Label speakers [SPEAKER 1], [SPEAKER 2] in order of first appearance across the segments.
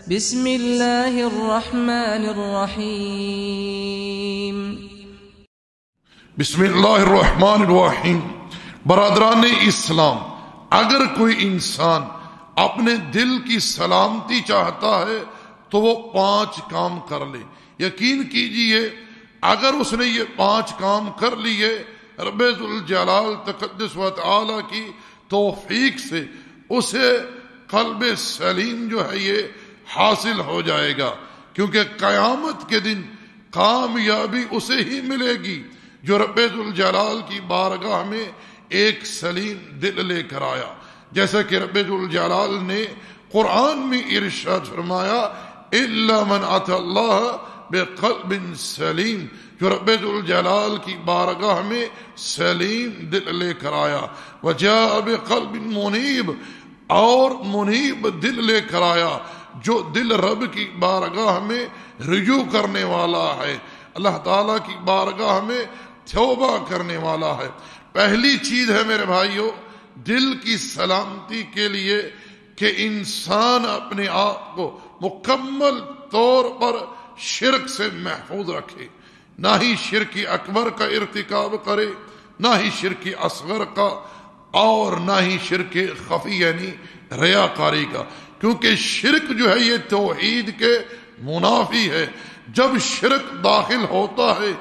[SPEAKER 1] بسم اللہ الرحمن الرحیم۔
[SPEAKER 2] بسم اللہ الرحمن الرحیم۔ برادران اسلام، اگر کوئی انسان اپنے دل کی سلامتی چاہتا ہے تو وہ 5 کام کر لے۔ یقین کیجئے اگر اس نے یہ 5 کام کر لیے، رب ذوالجلال تقدس و تعالی کی توفیق سے اسے قلب سلیم جو ہے یہ حاصل ہو جائے گا، کیونکہ قیامت کے دن کامیابی اسے ہی ملے گی جو رب ذوالجلال کی بارگاہ میں ایک سلیم دل لے کر آیا۔ جیسا کہ رب ذوالجلال نے قرآن میں ارشاد فرمایا الا من اتى اللہ بقلب سلیم، جو رب ذوالجلال کی بارگاہ میں سلیم دل لے کر آیا، وجاء بقلب منیب، اور منیب دل لے کر آیا جو دل رب کی بارگاہ میں رجوع کرنے والا ہے، اللہ تعالیٰ کی بارگاہ میں توبہ کرنے والا ہے۔ پہلی چیز ہے میرے بھائیوں دل کی سلامتی کے لیے کہ انسان اپنے آپ کو مکمل طور پر شرک سے محفوظ رکھے، نہ ہی شرک اکبر کا ارتکاب کرے، نہ ہی شرک اصغر کا، اور نہ ہی شرک خفی یعنی ریاکاری کا، کیونکہ شرک جو ہے یہ توحید کے منافی ہے۔ جب شرک داخل ہوتا ہے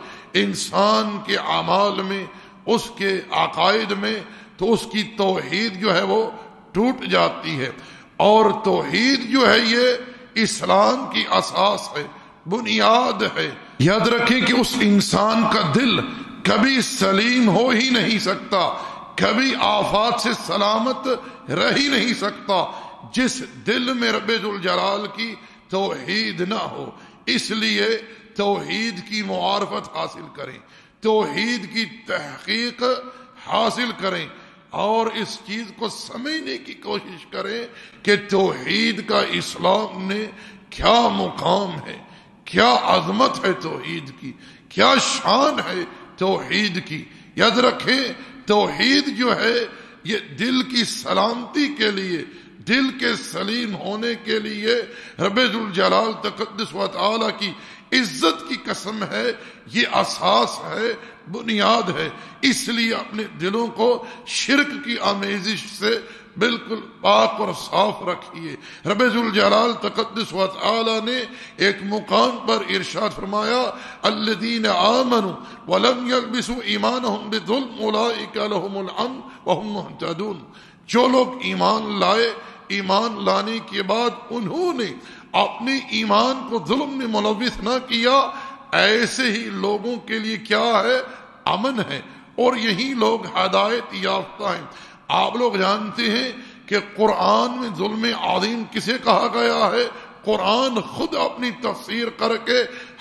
[SPEAKER 2] انسان کے اعمال میں، اس کے عقائد میں، تو اس کی توحید جو ہے وہ ٹوٹ جاتی ہے، اور توحید جو ہے یہ اسلام کی اساس ہے، بنیاد ہے۔ یاد رکھیں کہ اس انسان کا دل کبھی سلیم ہو ہی نہیں سکتا، کبھی آفات سے سلامت رہ ہی نہیں سکتا جس دل میں رب ذوالجلال کی توحید نہ ہو۔ اس لیے توحید کی معرفت حاصل کریں، توحید کی تحقیق حاصل کریں، اور اس چیز کو سمجھنے کی کوشش کریں کہ توحید کا اسلام نے کیا مقام ہے، کیا عظمت ہے توحید کی، کیا شان ہے توحید کی۔ یاد رکھیں توحید جو ہے یہ دل کی سلامتی کے لیے، دل کے سلیم ہونے کے لیے رب ذوالجلال تقدس و تعالی کی عزت کی قسم ہے، یہ اساس ہے، بنیاد ہے۔ اس لیے اپنے دلوں کو شرک کی آمیزش سے بالکل پاک اور صاف رکھیے۔ رب ذوالجلال تقدس و تعالی نے ایک مقام پر ارشاد فرمایا الذین آمنوا ولم یلبسوا ایمانہم بظلم اولئک لہم الامن وہم مہتدون، جو لوگ ایمان لائے، ایمان لانے کے بعد انہوں نے اپنے ایمان کو ظلم میں ملوث نہ کیا، ایسے ہی لوگوں کے لیے کیا ہے؟ امن ہے، اور یہی لوگ ہدایت یافتہ ہیں۔ آپ لوگ جانتے ہیں کہ قرآن میں ظلم عظیم کسے کہا گیا ہے؟ قرآن خود اپنی تفسیر کر کے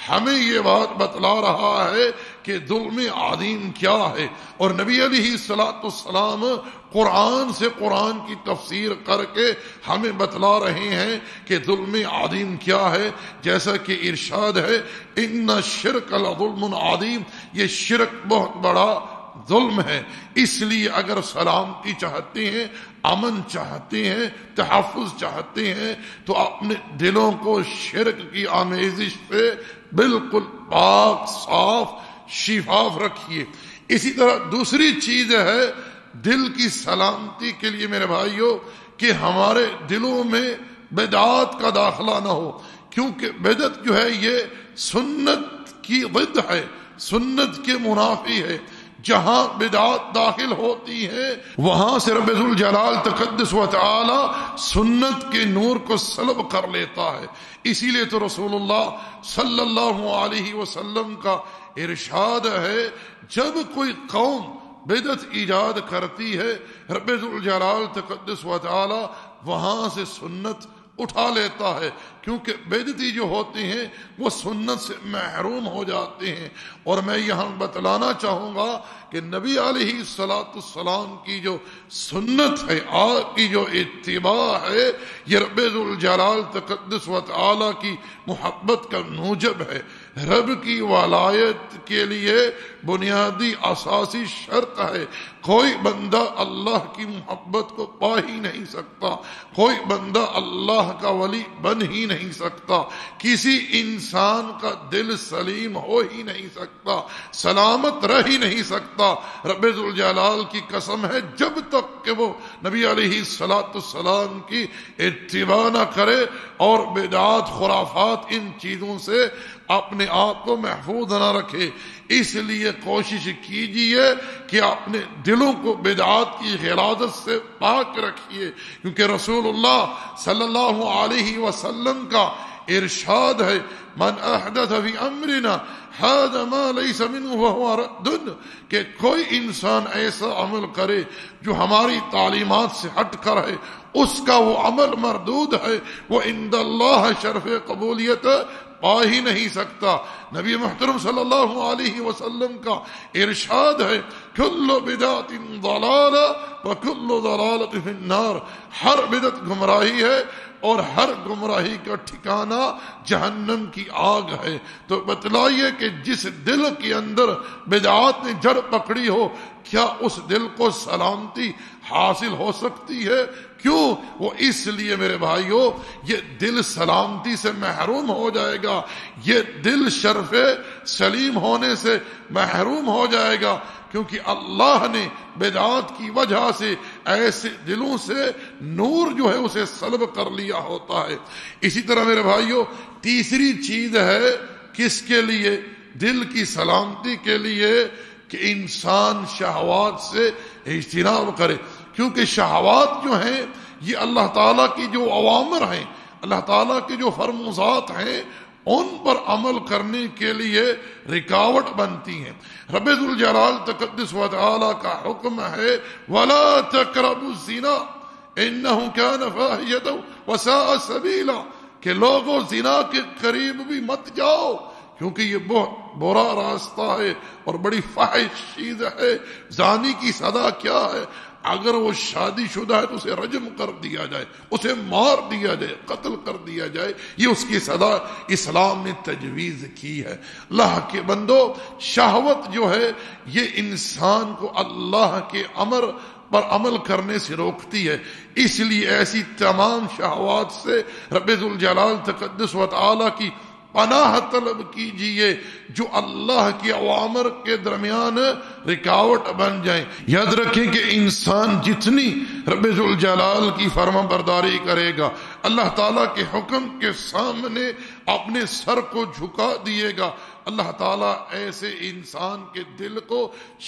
[SPEAKER 2] ہمیں یہ بات بتلا رہا ہے کہ ظلم عظیم کیا ہے، اور نبی علیہ السلام قرآن سے قرآن کی تفسیر کر کے ہمیں بتلا رہے ہیں کہ ظلم عظیم کیا ہے۔ جیسا کہ ارشاد ہے ان الشرک لظلم عظیم، یہ شرک بہت بڑا ظلم ہے۔ اس لیے اگر سلامتی چاہتے ہیں، امن چاہتے ہیں، تحفظ چاہتے ہیں، تو اپنے دلوں کو شرک کی آمیزش سے بالکل پاک صاف شفاف رکھیے۔ اسی طرح دوسری چیز ہے دل کی سلامتی کے لیے میرے بھائیوں کہ ہمارے دلوں میں بدعات کا داخلہ نہ ہو، کیونکہ بدعت جو ہے یہ سنت کی ضد ہے، سنت کے منافی ہے۔ جہاں بدعات داخل ہوتی ہے وہاں سے رب ذوالجلال تقدس و تعالی سنت کے نور کو سلب کر لیتا ہے۔ اسی لیے تو رسول اللہ صلی اللہ علیہ وسلم کا ارشاد ہے جب کوئی قوم بدعت ایجاد کرتی ہے رب ذوالجلال تقدس و تعالی وہاں سے سنت اٹھا لیتا ہے، کیونکہ بدعتی جو ہوتے ہیں وہ سنت سے محروم ہو جاتے ہیں۔ اور میں یہاں بتلانا چاہوں گا کہ نبی علیہ السلام کی جو سنت ہے، آپ کی جو اتباع ہے، یہ رب ذوالجلال تقدس و تعالی کی محبت کا موجب ہے۔ رب کی ولایت کے لیے بنیادی اساسی شرط ہے۔ کوئی بندہ اللہ کی محبت کو پا ہی نہیں سکتا، کوئی بندہ اللہ کا ولی بن ہی نہیں سکتا، کسی انسان کا دل سلیم ہو ہی نہیں سکتا، سلامت رہ ہی نہیں سکتا۔ رب ذوالجلال کی قسم ہے جب تک کہ وہ نبی علیہ السلام کی اتباع نہ کرے اور بدعات خرافات ان چیزوں سے اپنے آپ کو محفوظ نہ رکھے۔ اس لیے کوشش کیجئے کہ اپنے دلوں کو بدعات کی غلاظت سے پاک رکھیے، کیونکہ رسول اللہ صلی اللہ علیہ وسلم کا ارشاد ہے من احدث فی امرنا هذا ما ليس منه وهو رد، کہ کوئی انسان ایسا عمل کرے جو ہماری تعلیمات سے ہٹ کر ہے، اس کا وہ عمل مردود ہے، وہ عند اللہ شرف قبولیت پا ہی نہیں سکتا۔ نبی محترم صلی اللہ علیہ وسلم کا ارشاد ہے کل بدعت ضلالہ وکل ضلالۃ فی النار، ہر بدعت گمراہی ہے اور ہر گمراہی کا ٹھکانہ جہنم کی آگ ہے۔ تو بتلائیے کہ جس دل کے اندر بدعات نے جڑ پکڑی ہو، کیا اس دل کو سلامتی حاصل ہو سکتی ہے؟ کیوں؟ وہ اس لیے میرے بھائیوں یہ دل سلامتی سے محروم ہو جائے گا، یہ دل شرف سلیم ہونے سے محروم ہو جائے گا، کیونکہ اللہ نے بدعات کی وجہ سے ایسے دلوں سے نور جو ہے اسے سلب کر لیا ہوتا ہے۔ اسی طرح میرے بھائیوں تیسری چیز ہے کس کے لیے؟ دل کی سلامتی کے لیے، کہ انسان شہوات سے اجتناب کرے، کیونکہ شہوات جو ہیں یہ اللہ تعالیٰ کی جو اوامر ہیں، اللہ تعالیٰ کے جو فرموزات ہیں، ان پر عمل کرنے کے لیے رکاوٹ بنتی ہیں۔ رب ذوالجلال تقدس و تعالی کا حکم ہے وَلَا تَقْرَبُوا الزِّنَا إِنَّهُ كَانَ فَاحِشَةً وَسَاءَ سَبِيلًا، کہ لوگوں زنا کے قریب بھی مت جاؤ، کیونکہ یہ بہت برا راستہ ہے اور بڑی فاحش چیز ہے۔ زانی کی سزا کیا ہے؟ اگر وہ شادی شدہ ہے تو اسے رجم کر دیا جائے، اسے مار دیا جائے، قتل کر دیا جائے، یہ اس کی سزا اسلام نے تجویز کی ہے۔ اللہ کے بندو شہوت جو ہے یہ انسان کو اللہ کے امر پر عمل کرنے سے روکتی ہے، اس لیے ایسی تمام شہوات سے رب ذوالجلال تقدس و تعالی کی پناہ طلب کیجئے جو اللہ کی اوامر کے درمیان رکاوٹ بن جائیں۔ یاد رکھیں کہ انسان جتنی رب ذوالجلال کی فرما برداری کرے گا، اللہ تعالیٰ کے حکم کے سامنے اپنے سر کو جھکا دیے گا، اللہ تعالیٰ ایسے انسان کے دل کو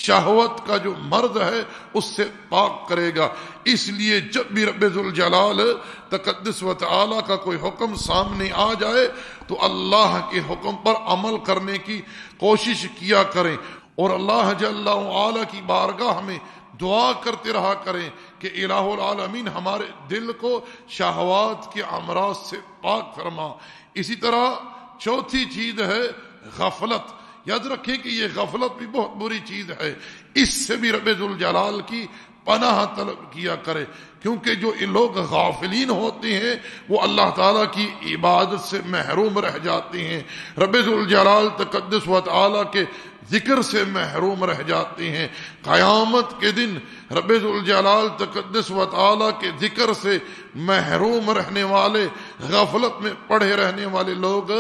[SPEAKER 2] شہوت کا جو مرض ہے اس سے پاک کرے گا۔ اس لیے جب بھی رب ذوالجلال تقدس و تعالی کا کوئی حکم سامنے آ جائے تو اللہ کے حکم پر عمل کرنے کی کوشش کیا کریں، اور اللہ جل وعلا کی بارگاہ میں دعا کرتے رہا کریں کہ الہ العالمین ہمارے دل کو شہوات کے امراض سے پاک فرما۔ اسی طرح چوتھی چیز ہے غفلت۔ یاد رکھیں کہ یہ غفلت بھی بہت بری چیز ہے، اس سے بھی رب ذوالجلال کی پناہ طلب کیا کرے، کیونکہ جو لوگ غافلین ہوتے ہیں وہ اللہ تعالیٰ کی عبادت سے محروم رہ جاتے ہیں، رب ذوالجلال تقدس و تعالی کے ذکر سے محروم رہ جاتے ہیں۔ قیامت کے دن رب ذوالجلال تقدس و تعالی کے ذکر سے محروم رہنے والے، غفلت میں پڑے رہنے والے لوگ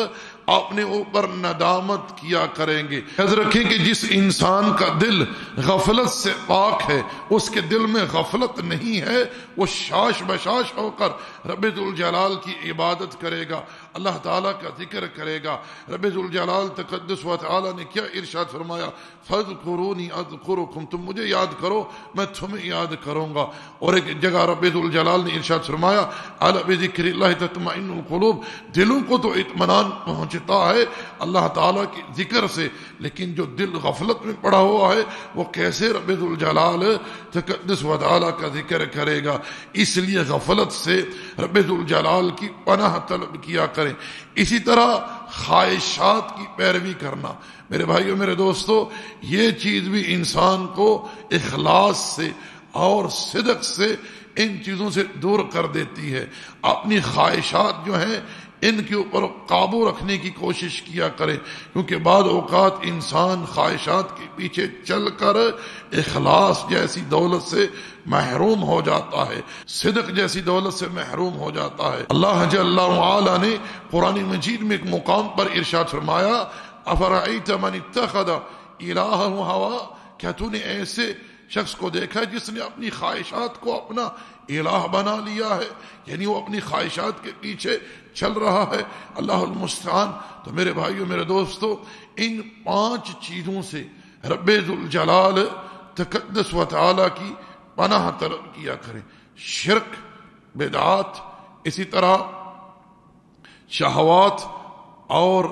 [SPEAKER 2] اپنے اوپر ندامت کیا کریں گے۔ یاد رکھیں کہ جس انسان کا دل غفلت سے پاک ہے، اس کے دل میں غفلت نہیں ہے، وہ شاش بشاش ہو کر رب ذوالجلال کی عبادت کرے گا، اللہ تعالیٰ کا ذکر کرے گا۔ رب ذوالجلال تقدس و تعالی نے کیا ارشاد فرمایا؟ فَاذْكُرُونِي أَذْكُرُكُمْ، تم مجھے یاد کرو میں تمہیں یاد کروں گا۔ اور ایک جگہ رب ذوالجلال نے ارشاد فرمایا أَلَا بِذِكْرِ اللَّهِ تَطْمَئِنُّ الْقُلُوبُ، دلوں کو تو اطمینان پہنچتا ہے اللہ تعالیٰ کے ذکر سے، لیکن جو دل غفلت میں پڑا ہوا ہے وہ کیسے رب ذوالجلال تقدس و تعالی کا ذکر کرے گا؟ اس لیے غفلت سے رب ذوالجلال کی پناہ طلب کیا کریں۔ اسی طرح خواہشات کی پیروی کرنا، میرے بھائیو میرے دوستو، یہ چیز بھی انسان کو اخلاص سے اور صدق سے ان چیزوں سے دور کر دیتی ہے۔ اپنی خواہشات جو ہیں ان کے اوپر قابو رکھنے کی کوشش کیا کرے، کیونکہ بعض اوقات انسان خواہشات کے پیچھے چل کر اخلاص جیسی دولت سے محروم ہو جاتا ہے، صدق جیسی دولت سے محروم ہو جاتا ہے۔ اللہ جل وعلا نے قرآن مجید میں ایک مقام پر ارشاد فرمایا، افرأیت من اتخذ الہہ ہوا، کیا تو نے ایسے شخص کو دیکھا جس نے اپنی خواہشات کو اپنا الہ بنا لیا ہے، یعنی وہ اپنی خواہشات کے پیچھے چل رہا ہے۔ اللہ المستعان۔ تو میرے بھائیوں، میرے دوستو، ان 5 چیزوں سے رب ذوالجلال تقدس و تعالی کی پناہ طلب کیا کریں۔ شرک، بدعات، اسی طرح شہوات اور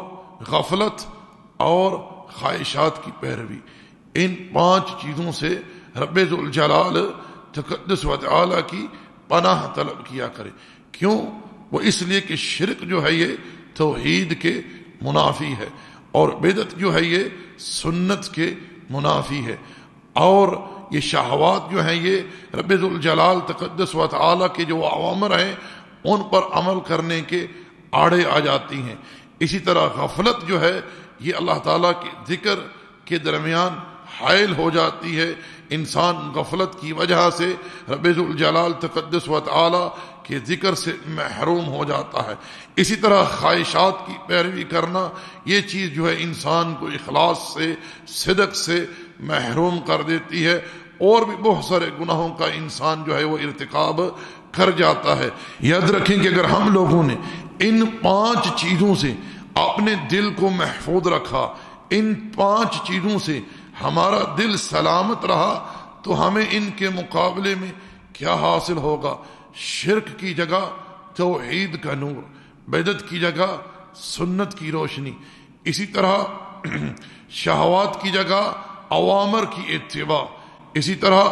[SPEAKER 2] غفلت اور خواہشات کی پیروی، ان 5 چیزوں سے رب ذوالجلال تقدس و تعالی کی پناہ طلب کیا کرے۔ کیوں؟ وہ اس لیے کہ شرک جو ہے یہ توحید کے منافی ہے، اور بدعت جو ہے یہ سنت کے منافی ہے، اور یہ شہوات جو ہیں یہ رب ذوالجلال تقدس و تعالی کے جو اوامر ہیں ان پر عمل کرنے کے آڑے آ جاتی ہیں۔ اسی طرح غفلت جو ہے یہ اللہ تعالیٰ کے ذکر کے درمیان حائل ہو جاتی ہے، انسان غفلت کی وجہ سے رب ذوالجلال تقدس و تعالی کے ذکر سے محروم ہو جاتا ہے۔ اسی طرح خواہشات کی پیروی کرنا، یہ چیز جو ہے انسان کو اخلاص سے، صدق سے محروم کر دیتی ہے، اور بھی بہت سارے گناہوں کا انسان جو ہے وہ ارتکاب کر جاتا ہے۔ یاد رکھیں کہ اگر ہم لوگوں نے ان 5 چیزوں سے اپنے دل کو محفوظ رکھا، ان 5 چیزوں سے ہمارا دل سلامت رہا، تو ہمیں ان کے مقابلے میں کیا حاصل ہوگا؟ شرک کی جگہ توحید کا نور، بدعت کی جگہ سنت کی روشنی، اسی طرح شہوات کی جگہ اوامر کی اتباع، اسی طرح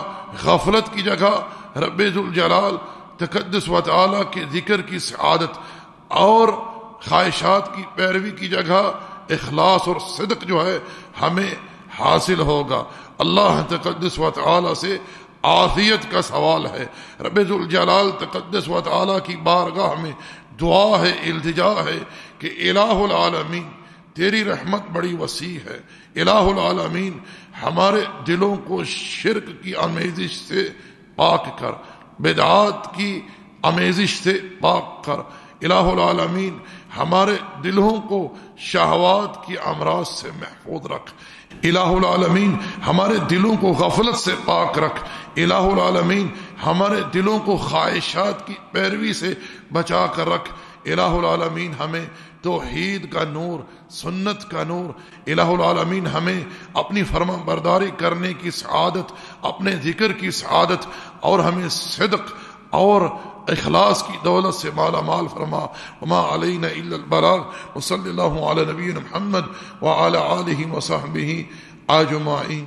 [SPEAKER 2] غفلت کی جگہ رب ذوالجلال تقدس و تعالی کے ذکر کی سعادت، اور خواہشات کی پیروی کی جگہ اخلاص اور صدق جو ہے ہمیں حاصل ہوگا۔ اللہ تقدس و تعالی سے عافیت کا سوال ہے، رب ذوالجلال تقدس و تعالی کی بارگاہ میں دعا ہے، التجا ہے کہ الہ العالمین تیری رحمت بڑی وسیع ہے، الہ العالمین ہمارے دلوں کو شرک کی آمیزش سے پاک کر، بدعات کی آمیزش سے پاک کر، الہ العالمین ہمارے دلوں کو شہوات کی امراض سے محفوظ رکھ، الہ العالمین ہمارے دلوں کو غفلت سے پاک رکھ، الہ العالمین ہمارے دلوں کو خواہشات کی پیروی سے بچا کر رکھ، الہ العالمین ہمیں توحید کا نور، سنت کا نور، الہ العالمین ہمیں اپنی فرما برداری کرنے کی سعادت، اپنے ذکر کی سعادت، اور ہمیں صدق اور اخلاص کی دولت سے مالا مال فرما۔ وما علینا الا البلاغ، وصلی اللہ علی نبینا محمد وعلی آلہ وصحبہ اجمعین۔